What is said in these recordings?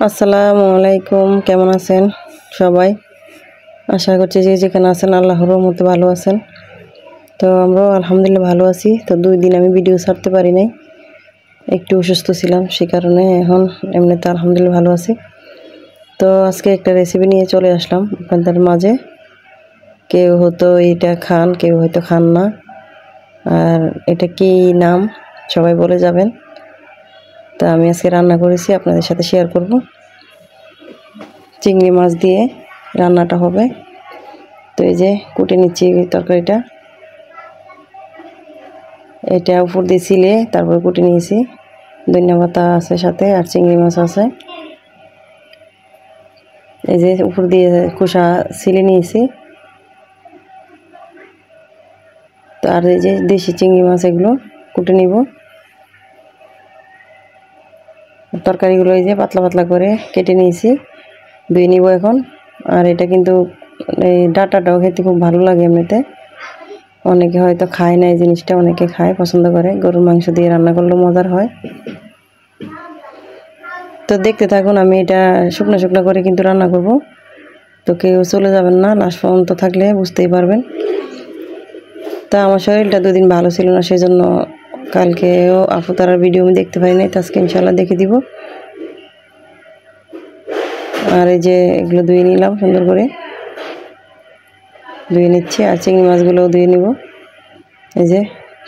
আসসালামু আলাইকুম, কেমন আছেন সবাই? আশা করছি যে যেখানে আছেন আল্লাহর রহমতে ভালো আছেন। তো আমরাও আলহামদুলিল্লাহ ভালো আছি। তো 2 দিন আমি ভিডিও ছাড়তে পারি নাই, একটু অসুস্থ ছিলাম, সে কারণে এখন এমনিতে আলহামদুলিল্লাহ ভালো আছি। তো আজকে একটা রেসিপি নিয়ে চলে আসলাম আপনাদের মাঝে। কেউ হয়তো এটা খান, কেউ হয়তো খান না, আর এটা কি নাম সবাই বলে যাবেন। তো আমি আজকে রান্না করেছি, আপনাদের সাথে শেয়ার করব। চিংড়ি মাছ দিয়ে রান্নাটা হবে। তো এই যে কুটে নিচ্ছি তরকারিটা, এটা উপর দিয়ে ছিলে তারপর কুটে নিয়েছি। ধনিয়া পাতা আছে সাথে, আর চিংড়ি মাছ আছে। এই যে উপর দিয়ে খোসা ছিলে নিয়েছি। তো আর এই যে দেশি চিংড়ি মাছ, এগুলো কুটে নিব। তরকারিগুলো এই যে পাতলা পাতলা করে কেটে নিয়েছি, ধুয়ে নিব এখন। আর এটা কিন্তু এই ডাঁটাটাও খেতে খুব ভালো লাগে এমনিতে। অনেকে হয়তো খায় না এই জিনিসটা, অনেকে খায়, পছন্দ করে। গরুর মাংস দিয়ে রান্না করলেও মজার হয়। তো দেখতে থাকুন, আমি এটা শুকনো শুকনো করে কিন্তু রান্না করব। তো কেউ চলে যাবেন না, লাস্ট পর্যন্ত থাকলে বুঝতেই পারবেন। তা আমার শরীরটা 2 দিন ভালো ছিল না, সেজন্য কালকেও আপু তার ভিডিও আমি দেখতে পাই নাই। তো আজকে ইনশাল্লাহ দেখে দিব। আর এই যে এগুলো ধুয়ে নিলাম, সুন্দর করে ধুয়ে নিচ্ছি। আর চিংড়ি মাছগুলোও ধুয়ে নিব। এই যে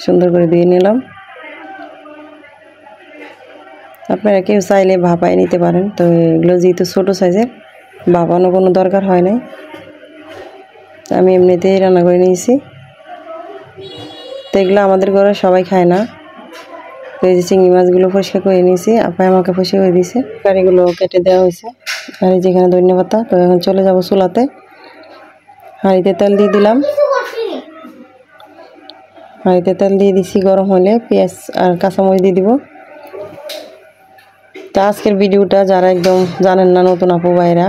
সুন্দর করে ধুয়ে নিলাম। আপনারা কেউ চাইলে ভাপায় নিতে পারেন। তো এগুলো যেহেতু ছোটো সাইজের, ভাপানো কোনো দরকার হয় নাই, আমি এমনিতেই রান্না করে নিয়েছি। তো এগুলো আমাদের ঘরে সবাই খায় না। তো এই যে চিংড়ি মাছগুলো পরিষ্কার করে নিয়েছি, আপা আমাকে পরিষ্কার করে দিয়েছে। কারিগুলো কেটে দেওয়া হয়েছে। আর এই যেখানে ধনিয়া পাতা। তো এখন চলে যাব চুলাতে। হাঁড়িতে তেল দিয়ে দিলাম। হাঁড়িতে তেল দিয়ে দিছি, গরম হলে পেঁয়াজ আর কাঁচামরিচ দিয়ে দিব। তো আজকের ভিডিওটা যারা একদম জানেন না, নতুন আপু ভাইরা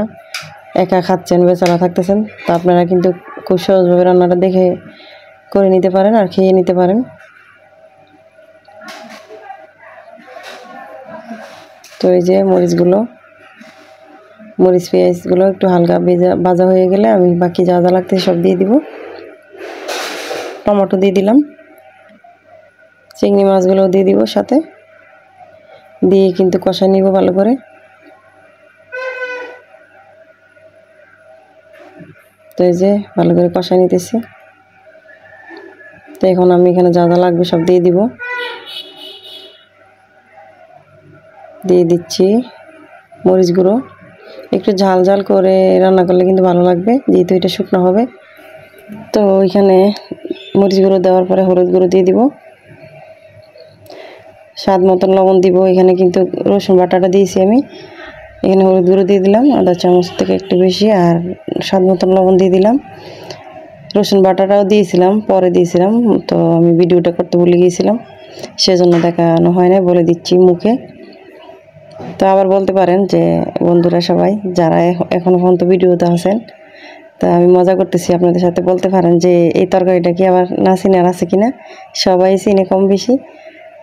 একা খাচ্ছেন, বেচারা থাকতেছেন, তো আপনারা কিন্তু খুব সহজভাবে রান্নাটা দেখে করে নিতে পারেন আর খেয়ে নিতে পারেন। তো এই যে মরিচ পেঁয়াজগুলো একটু হালকা ভাজা হয়ে গেলে আমি বাকি যা যা লাগতেছে সব দিয়ে দিব। টমেটো দিয়ে দিলাম, চিংড়ি মাছগুলোও দিয়ে দিব সাথে, দিয়ে কিন্তু কষাই নিব ভালো করে। তো এই যে ভালো করে কষাই নিতেছি। তো এখন আমি এখানে যা যা লাগবে সব দিয়ে দিব। দিয়ে দিচ্ছি মরিচ গুঁড়ো। একটু ঝাল ঝাল করে রান্না করলে কিন্তু ভালো লাগবে, যেহেতু এটা শুকনো হবে। তো ওইখানে মরিচ গুঁড়ো দেওয়ার পরে হলুদ গুঁড়ো দিয়ে দিব, স্বাদ মতন লবণ দিব। এখানে কিন্তু রসুন বাটাটা দিয়েছি আমি। এখানে হলুদ গুঁড়ো দিয়ে দিলাম আধা চামচ থেকে একটু বেশি, আর স্বাদ মতন লবণ দিয়ে দিলাম। রসুন বাটাটাও দিয়েছিলাম, পরে দিয়েছিলাম। তো আমি ভিডিওটা করতে ভুলে গিয়েছিলাম, সেজন্য দেখানো হয় না, বলে দিচ্ছি মুখে। তো আবার বলতে পারেন যে বন্ধুরা সবাই যারা এখনও পর্যন্ত ভিডিওতে আছেন, তা আমি মজা করতেছি আপনাদের সাথে, বলতে পারেন যে এই তরকারিটা কি আবার না চিনার আছে কিনা। সবাই চিনে কম বেশি।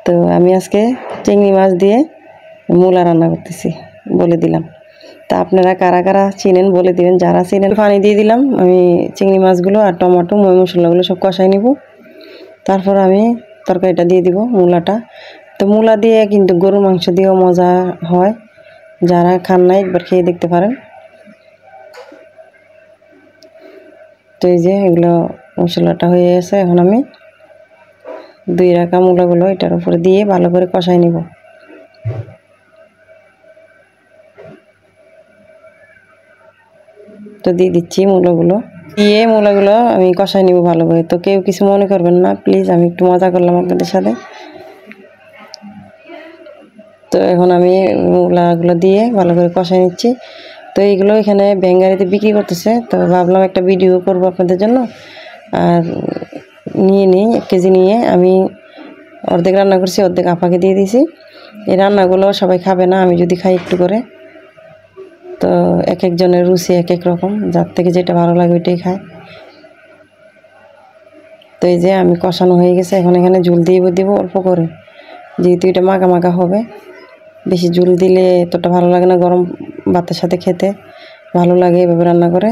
তো আমি আজকে চিংড়ি মাছ দিয়ে মূলা রান্না করতেছি, বলে দিলাম। তা আপনারা কারা কারা চিনেন বলে দিবেন, যারা চিনেন। পানি দিয়ে দিলাম আমি, চিংড়ি মাছগুলো আর টমেটো ময় মশলাগুলো সব কষাই নিব। তারপর আমি তরকারিটা দিয়ে দিব, মূলাটা। তো মূলা দিয়ে কিন্তু গরুর মাংস দিয়েও মজা হয়, যারা খান না একবার খেয়ে দেখতে পারেন। তো এই যে এগুলো মশলাটা হয়ে গেছে, এখন আমি ধুয়ে রাখা মূলাগুলো এটার উপরে দিয়ে ভালো করে কষাই নিব। তো দিয়ে দিচ্ছি মূলাগুলো, দিয়ে মূলাগুলো আমি কষাই নিব ভালো করে। তো কেউ কিছু মনে করবেন না প্লিজ, আমি একটু মজা করলাম আপনাদের সাথে। তো এখন আমি মূলাগুলো দিয়ে ভালো করে কষাই নিচ্ছি। তো এইগুলো এখানে ব্যাঙ্গারিতে বিক্রি করতেছে, তো ভাবলাম একটা ভিডিও করব আপনাদের জন্য। আর নিয়ে নিই 1 কেজি নিয়ে, আমি অর্ধেক রান্না করছি, অর্ধেক আপাকে দিয়ে দিয়েছি। এই রান্নাগুলো সবাই খাবে না, আমি যদি খাই একটু করে। তো এক একজনের রুচি এক এক রকম, যার থেকে যেটা ভালো লাগে ওইটাই খায়। তো এই যে আমি কষানো হয়ে গেছে, এখন এখানে ঝোল দিয়ে দিব অল্প করে, যেহেতু এটা মাখা মাখা হবে। বেশি ঝোল দিলে এতটা ভালো লাগে না, গরম ভাতের সাথে খেতে ভালো লাগে এভাবে রান্না করে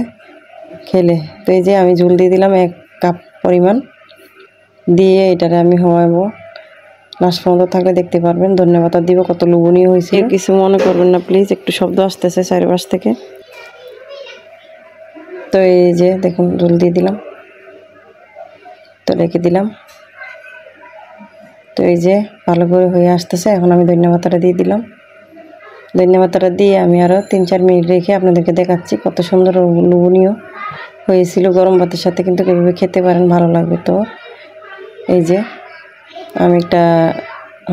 খেলে। তো এই যে আমি ঝোল দিয়ে দিলাম 1 কাপ পরিমাণ, দিয়ে এটারে আমি হওয়াবো। লাস্ট পর্যন্ত থাকলে দেখতে পারবেন ধন্যবাদ দিব কত লোভনীয় হয়েছে। কিছু মনে করবেন না প্লিজ, একটু শব্দ আসতেছে চারিপাশ থেকে। তো এই যে দেখুন ঝোল দিয়ে দিলাম, তো রেখে দিলাম। তো এই যে ভালো করে হয়ে আসতেছে, এখন আমি ধন্যবাদটা দিয়ে দিলাম। ধন্যবাদটা দিয়ে আমি আরও 3-4 মিনিট রেখে আপনাদেরকে দেখাচ্ছি কত সুন্দর লোভনীয় হয়েছিল। গরম ভাতের সাথে কিন্তু এভাবে খেতে পারেন, ভালো লাগবে। তো এই যে আমি একটা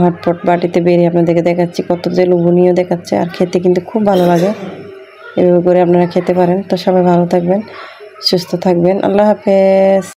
হটপট বাটিতে বেরিয়ে আপনাদেরকে দেখাচ্ছি কত যে লোভনীয় দেখাচ্ছে, আর খেতে কিন্তু খুব ভালো লাগে। এভাবে করে আপনারা খেতে পারেন। তো সবাই ভালো থাকবেন, সুস্থ থাকবেন। আল্লাহ হাফেজ।